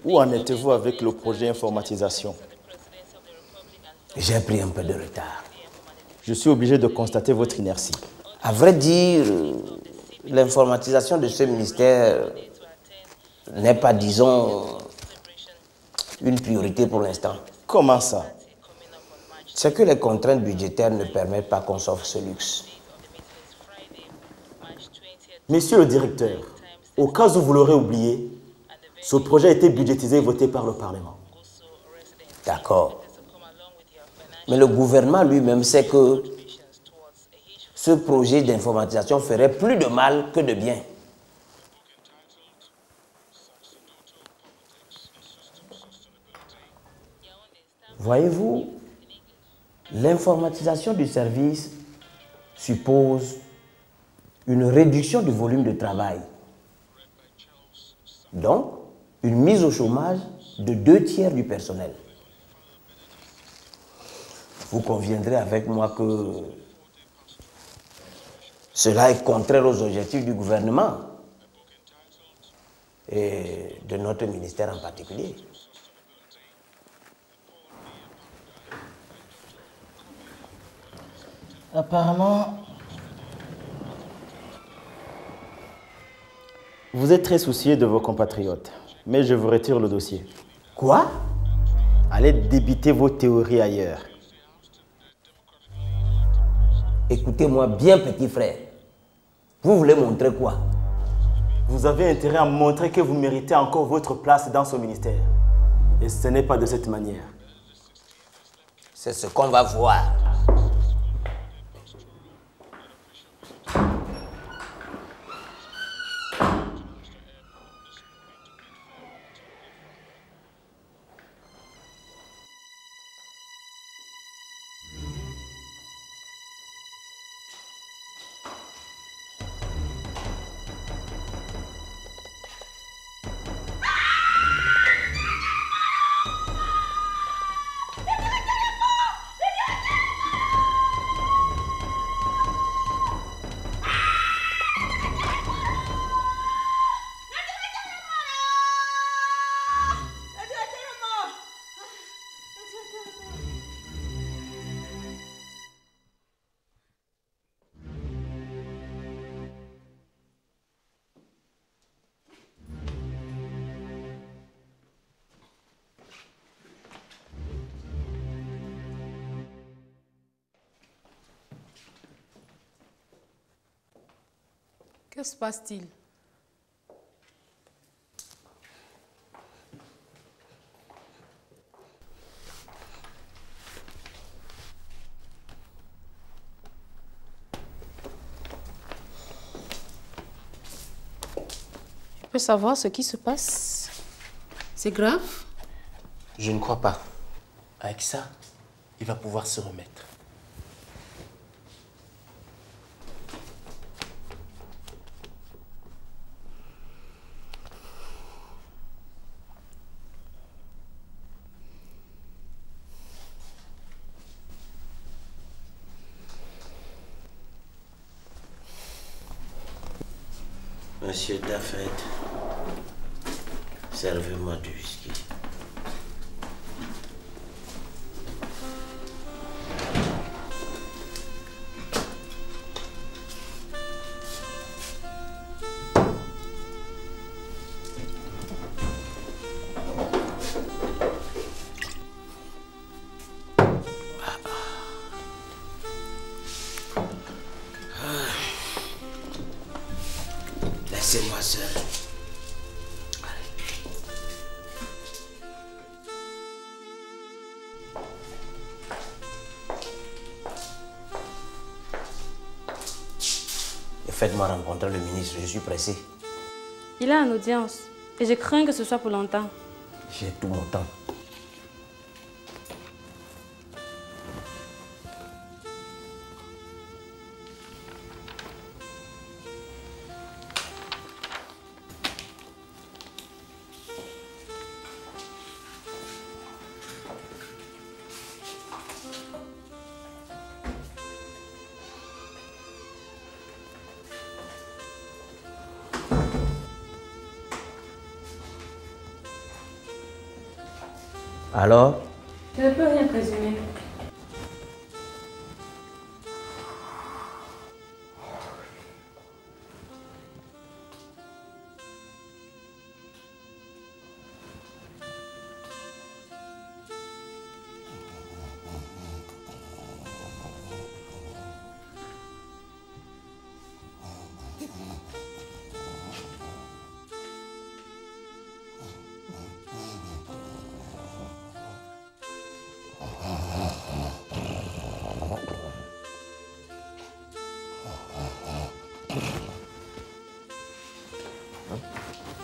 Où en êtes-vous avec le projet informatisation? J'ai pris un peu de retard. Je suis obligé de constater votre inertie. À vrai dire, l'informatisation de ce ministère n'est pas, disons, une priorité pour l'instant. Comment ça? C'est que les contraintes budgétaires ne permettent pas qu'on s'offre ce luxe. Monsieur le directeur, au cas où vous l'aurez oublié, ce projet a été budgétisé et voté par le Parlement. D'accord. Mais le gouvernement lui-même sait que ce projet d'informatisation ferait plus de mal que de bien. Voyez-vous, l'informatisation du service suppose une réduction du volume de travail. Donc, une mise au chômage de 2/3 du personnel. Vous conviendrez avec moi que cela est contraire aux objectifs du gouvernement et de notre ministère en particulier. Apparemment, vous êtes très soucié de vos compatriotes, mais je vous retire le dossier. Quoi? Allez débiter vos théories ailleurs. Écoutez-moi bien, petit frère. Vous voulez montrer quoi? Vous avez intérêt à montrer que vous méritez encore votre place dans ce ministère. Et ce n'est pas de cette manière. C'est ce qu'on va voir. Que se passe-t-il? Je peux savoir ce qui se passe? C'est grave? Je ne crois pas. Avec ça, il va pouvoir se remettre. Monsieur Daffet, servez-moi du whisky. Laissez-moi seul. Et faites-moi rencontrer le ministre, je suis pressé. Il est en audience et je crains que ce soit pour longtemps. J'ai tout mon temps. Alors? Je ne peux rien présumer.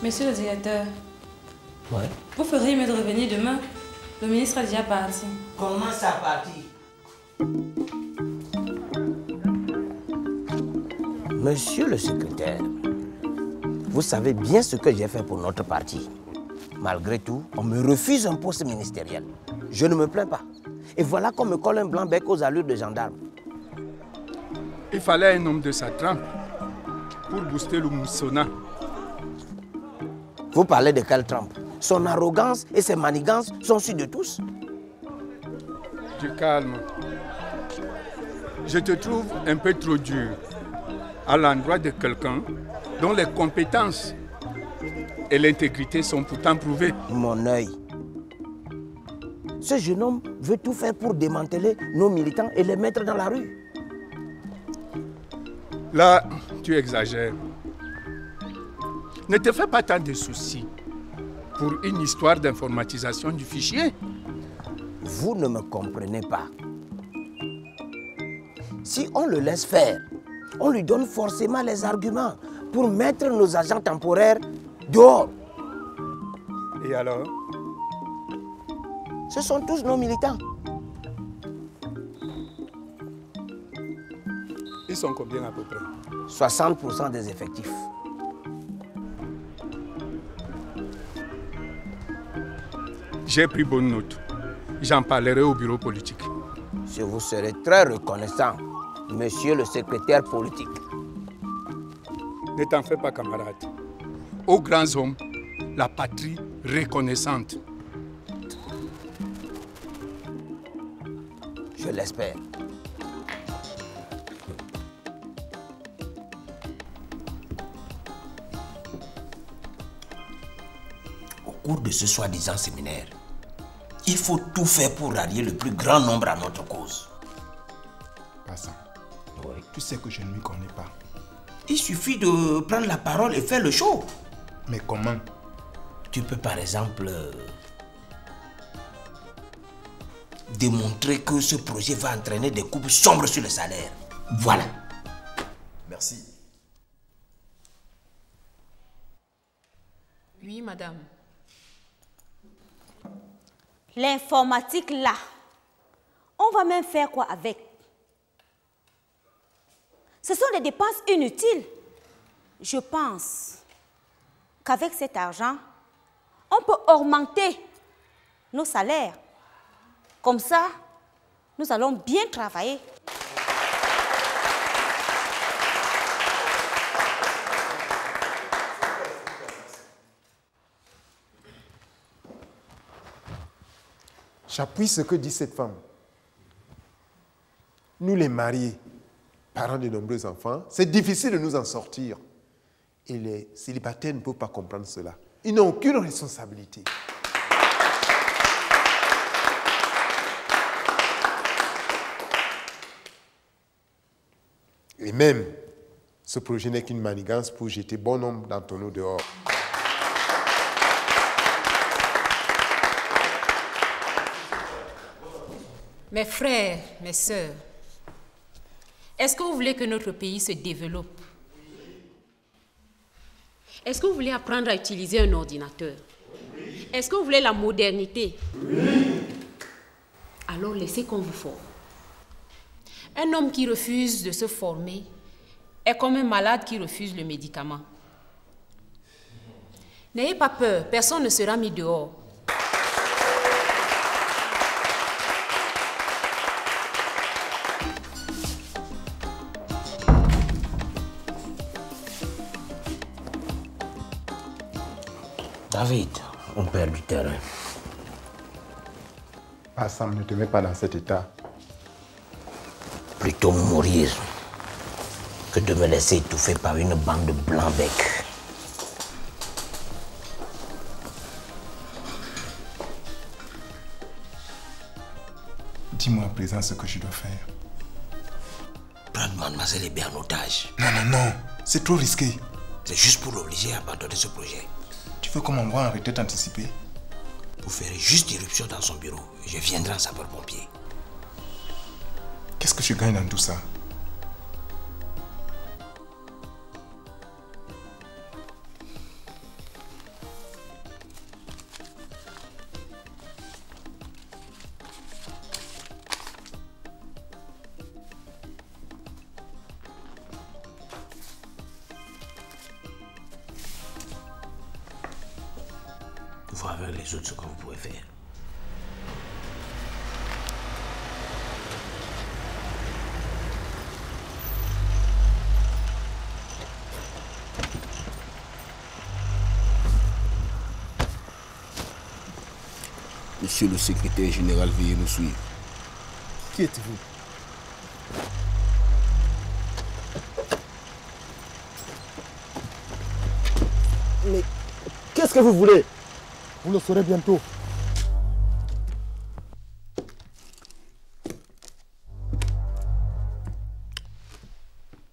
Monsieur le directeur, Ouais. vous feriez mieux de revenir demain. Le ministre est déjà parti. Comment ça partit? Monsieur le secrétaire, vous savez bien ce que j'ai fait pour notre parti. Malgré tout, on me refuse un poste ministériel. Je ne me plains pas. Et voilà qu'on me colle un blanc-bec aux allures de gendarme. Il fallait un homme de sa trempe pour booster le Moussona. Vous parlez de quelle trempe? Son arrogance et ses manigances sont sûrs de tous. Du calme. Je te trouve un peu trop dur à l'endroit de quelqu'un dont les compétences et l'intégrité sont pourtant prouvées. Mon œil. Ce jeune homme veut tout faire pour démanteler nos militants et les mettre dans la rue. Là, tu exagères. Ne te fais pas tant de soucis pour une histoire d'informatisation du fichier. Vous ne me comprenez pas. Si on le laisse faire, on lui donne forcément les arguments pour mettre nos agents temporaires dehors. Et alors? Ce sont tous nos militants. Ils sont combien à peu près? 60% des effectifs. J'ai pris bonne note. J'en parlerai au bureau politique. Je vous serai très reconnaissant, monsieur le secrétaire politique. Ne t'en fais pas, camarade. Aux grands hommes, la patrie reconnaissante. Je l'espère. Au cours de ce soi-disant séminaire, il faut tout faire pour rallier le plus grand nombre à notre cause. Passant. Oui. Tu sais que je ne m'y connais pas. Il suffit de prendre la parole et faire le show. Mais comment? Tu peux par exemple démontrer que ce projet va entraîner des coupes sombres sur le salaire. Voilà. Merci. Oui, madame. L'informatique là, on va même faire quoi avec? Ce sont des dépenses inutiles. Je pense qu'avec cet argent, on peut augmenter nos salaires. Comme ça, nous allons bien travailler. J'appuie ce que dit cette femme. Nous les mariés, parents de nombreux enfants, c'est difficile de nous en sortir. Et les célibataires ne peuvent pas comprendre cela. Ils n'ont aucune responsabilité. Et même, ce projet n'est qu'une manigance pour jeter bon nombre d'entre nous dehors. Mes frères, mes sœurs, est-ce que vous voulez que notre pays se développe? Est-ce que vous voulez apprendre à utiliser un ordinateur? Est-ce que vous voulez la modernité? Alors laissez qu'on vous forme. Un homme qui refuse de se former est comme un malade qui refuse le médicament. N'ayez pas peur, personne ne sera mis dehors. David, on perd du terrain. Sam, ne te mets pas dans cet état. Plutôt mourir que de me laisser étouffer par une bande de blancs-becs. Dis-moi à présent ce que je dois faire. Prendre mademoiselle Hébé en otage. Non, non, non. C'est trop risqué. C'est juste pour l'obliger à abandonner ce projet. Tu veux qu'on m'envoie en retraite anticipée? Vous ferez juste irruption dans son bureau. Je viendrai en sapeur-pompier. Qu'est-ce que je gagne dans tout ça? Voir avec les autres ce que vous pouvez faire. Monsieur le secrétaire général, veuillez nous suivre. Qui êtes-vous? Mais qu'est-ce que vous voulez? Vous le saurez bientôt.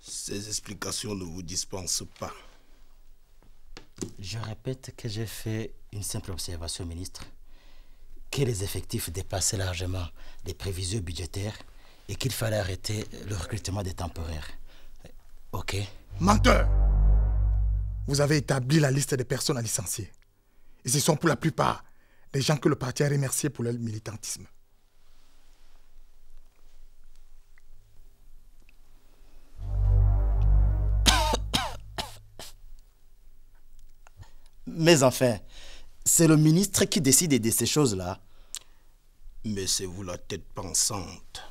Ces explications ne vous dispensent pas. Je répète que j'ai fait une simple observation, ministre, que les effectifs dépassaient largement les prévisions budgétaires et qu'il fallait arrêter le recrutement des temporaires. Ok? Menteur! Vous avez établi la liste des personnes à licencier. Et ce sont pour la plupart des gens que le parti a remerciés pour leur militantisme. Mais enfin, c'est le ministre qui décide de ces choses-là. Mais c'est vous la tête pensante.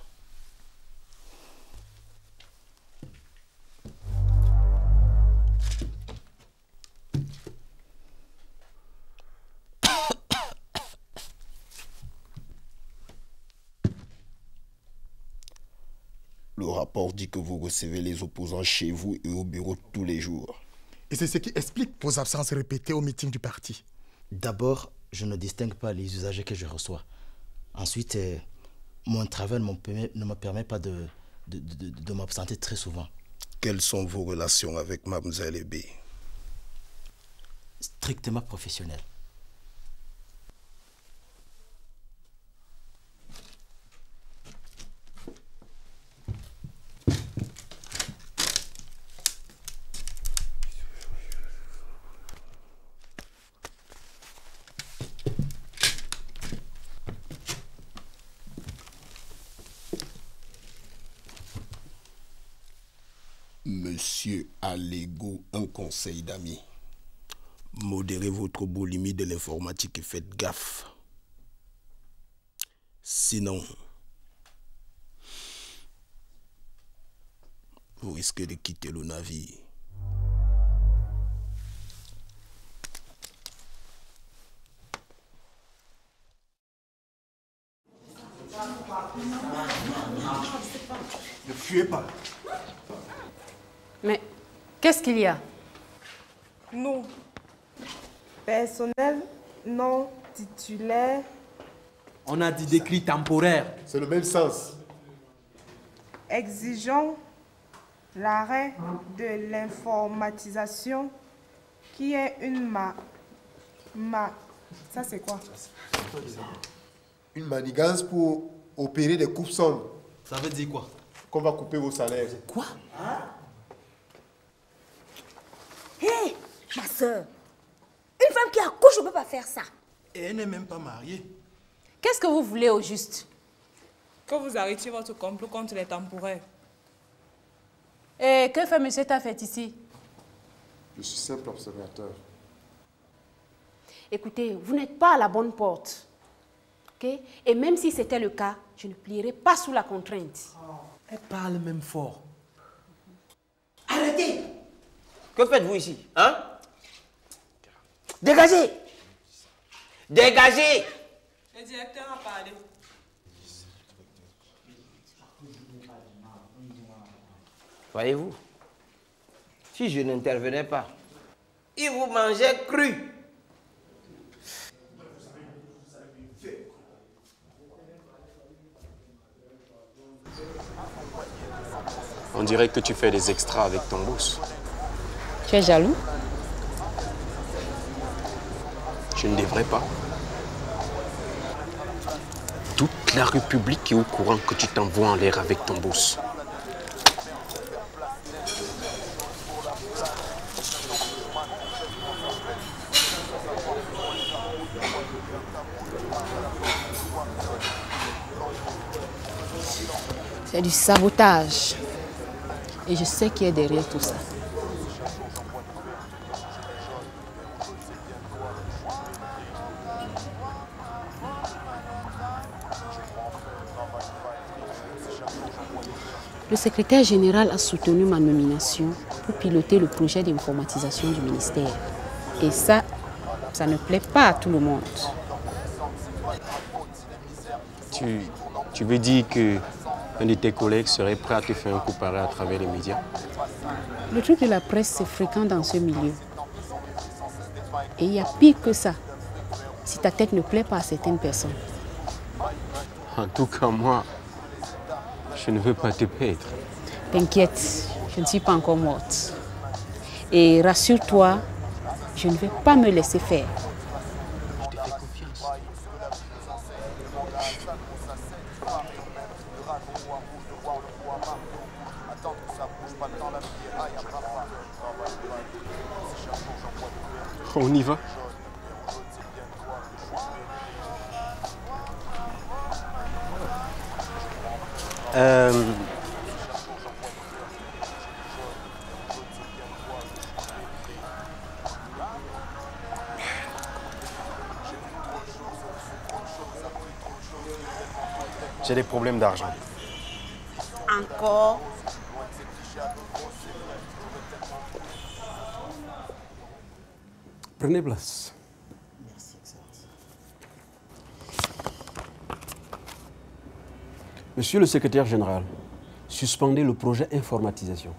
Le rapport dit que vous recevez les opposants chez vous et au bureau tous les jours. Et c'est ce qui explique vos absences répétées au meeting du parti. D'abord, je ne distingue pas les usagers que je reçois. Ensuite, mon travail ne me permet pas de m'absenter très souvent. Quelles sont vos relations avec Mademoiselle Hébé? Strictement professionnelles. Monsieur Allego, un conseil d'amis. Modérez votre boulimie de l'informatique et faites gaffe. Sinon, vous risquez de quitter le navire. Ne fuyez pas. Mais qu'est-ce qu'il y a? Nous, personnel non titulaire. On a dit décrit temporaire. C'est le même sens. Exigeons l'arrêt de l'informatisation qui est une Ça c'est quoi? Une manigance pour opérer des coupes sombres. Ça veut dire quoi? Qu'on va couper vos salaires. Quoi? Hé, ma soeur, une femme qui accouche ne peut pas faire ça. Et elle n'est même pas mariée. Qu'est-ce que vous voulez au juste? Que vous arrêtiez votre complot contre les temporaires. Et que fait monsieur Tafet ici? Je suis simple observateur. Écoutez, vous n'êtes pas à la bonne porte. Okay? Et même si c'était le cas, je ne plierai pas sous la contrainte. Elle parle même fort. Arrêtez! Que faites-vous ici? Hein? Dégagez! Dégagez! Le directeur a parlé. Voyez-vous, si je n'intervenais pas, ils vous mangeaient cru. On dirait que tu fais des extras avec ton boss. Tu es jaloux? Je ne devrais pas. Toute la République est au courant que tu t'envoies en l'air avec ton boss. C'est du sabotage. Et je sais qui est derrière tout ça. Le secrétaire général a soutenu ma nomination pour piloter le projet d'informatisation du ministère. Et ça ne plaît pas à tout le monde. Tu veux dire qu'un de tes collègues serait prêt à te faire un coup pareil à travers les médias? Le truc de la presse, c'est fréquent dans ce milieu. Et il y a pire que ça, si ta tête ne plaît pas à certaines personnes. En tout cas, moi, je ne veux pas te perdre. T'inquiète, je ne suis pas encore morte. Et rassure-toi, je ne vais pas me laisser faire. Je te fais confiance. On y va? J'ai des problèmes d'argent. Encore? Prenez place. Merci, Excellence. Monsieur le secrétaire général, suspendez le projet informatisation.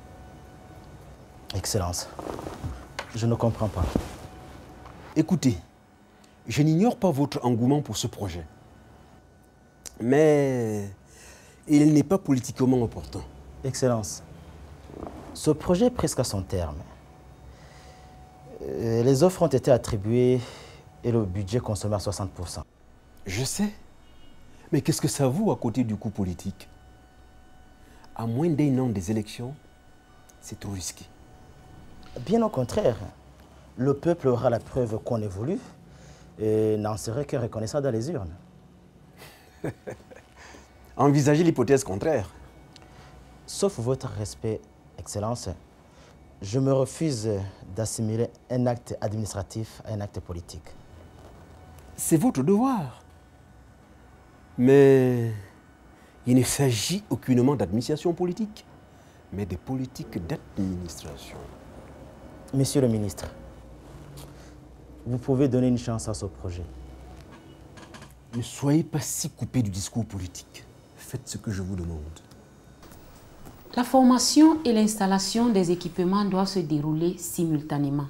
Excellence, je ne comprends pas. Écoutez, je n'ignore pas votre engouement pour ce projet. Mais il n'est pas politiquement important. Excellence, ce projet est presque à son terme. Les offres ont été attribuées et le budget consommé à 60%. Je sais, mais qu'est-ce que ça vaut à côté du coût politique? À moins d'un an des élections, c'est trop risqué. Bien au contraire, le peuple aura la preuve qu'on évolue et n'en serait que reconnaissant dans les urnes. Envisagez l'hypothèse contraire. Sauf votre respect, Excellence, je me refuse d'assimiler un acte administratif à un acte politique. C'est votre devoir. Mais il ne s'agit aucunement d'administration politique, mais de politique d'administration. Monsieur le ministre, vous pouvez donner une chance à ce projet. Ne soyez pas si coupé du discours politique. Faites ce que je vous demande. La formation et l'installation des équipements doivent se dérouler simultanément.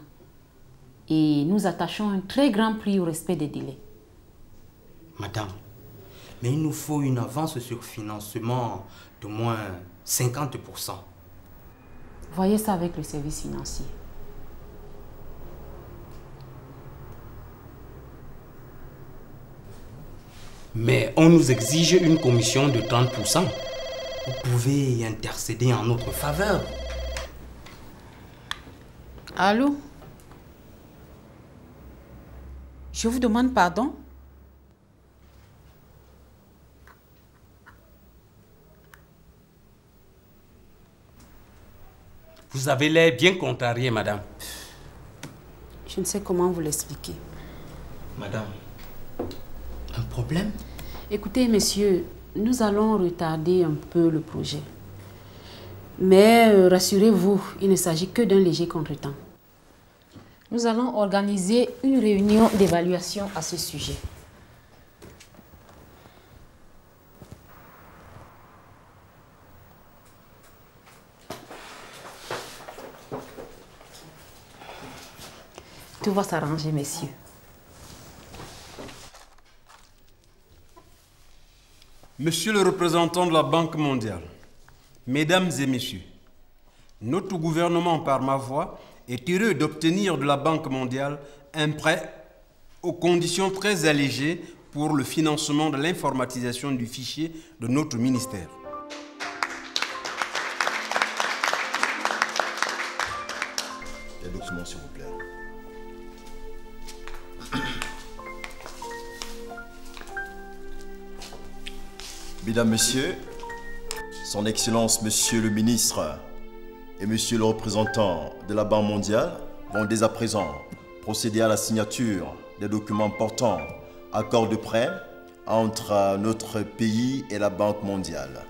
Et nous attachons un très grand prix au respect des délais. Madame, mais il nous faut une avance sur financement de moins 50%. Voyez ça avec le service financier. Mais on nous exige une commission de 30%. Vous pouvez intercéder en notre faveur. Allô? Je vous demande pardon? Vous avez l'air bien contrarié, madame. Je ne sais comment vous l'expliquer. Madame, un problème? Écoutez, messieurs, nous allons retarder un peu le projet. Mais rassurez-vous, il ne s'agit que d'un léger contretemps. Nous allons organiser une réunion d'évaluation à ce sujet. Tout va s'arranger, messieurs. Monsieur le représentant de la Banque mondiale, mesdames et messieurs, notre gouvernement, par ma voix, est heureux d'obtenir de la Banque mondiale un prêt aux conditions très allégées pour le financement de l'informatisation du fichier de notre ministère. Les documents, s'il vous plaît. Mesdames, Messieurs, Son Excellence, Monsieur le Ministre et Monsieur le représentant de la Banque mondiale vont dès à présent procéder à la signature des documents portant accord de prêt entre notre pays et la Banque mondiale.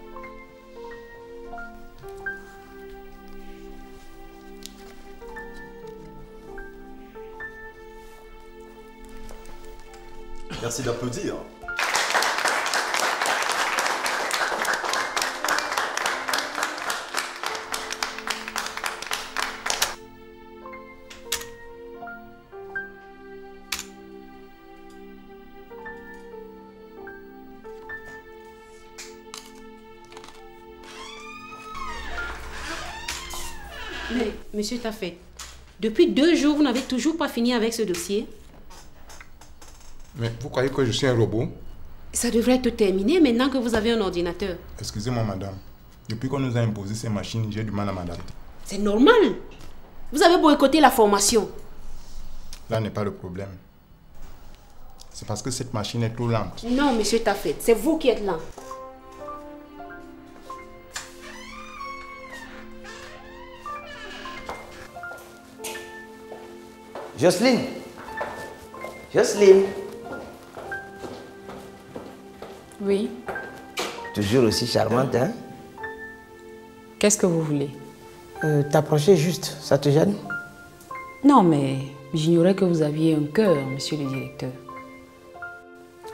Merci d'applaudir. Mais, monsieur Taffet, depuis 2 jours, vous n'avez toujours pas fini avec ce dossier? Mais vous croyez que je suis un robot? Ça devrait être terminé maintenant que vous avez un ordinateur. Excusez-moi, madame. Depuis qu'on nous a imposé ces machines, j'ai du mal à m'adapter. C'est normal. Vous avez boycotté la formation. Là n'est pas le problème. C'est parce que cette machine est trop lente. Non, monsieur Taffet, c'est vous qui êtes lent. Jocelyne. Jocelyne. Oui. Toujours aussi charmante, hein? Qu'est-ce que vous voulez? T'approcher juste, ça te gêne? Non, mais j'ignorais que vous aviez un cœur, monsieur le directeur.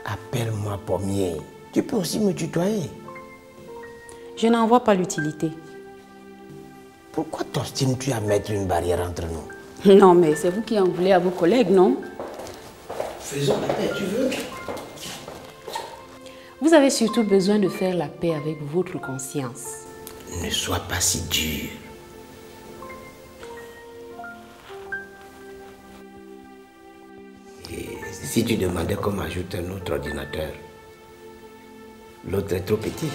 Appelle-moi Pommier. Tu peux aussi me tutoyer. Je n'en vois pas l'utilité. Pourquoi t'obstines-tu à mettre une barrière entre nous? Non, mais c'est vous qui en voulez à vos collègues, non? Faisons la paix, tu veux? Vous avez surtout besoin de faire la paix avec votre conscience. Ne sois pas si dur. Et si tu demandais qu'on m'ajoute un autre ordinateur, l'autre est trop petit.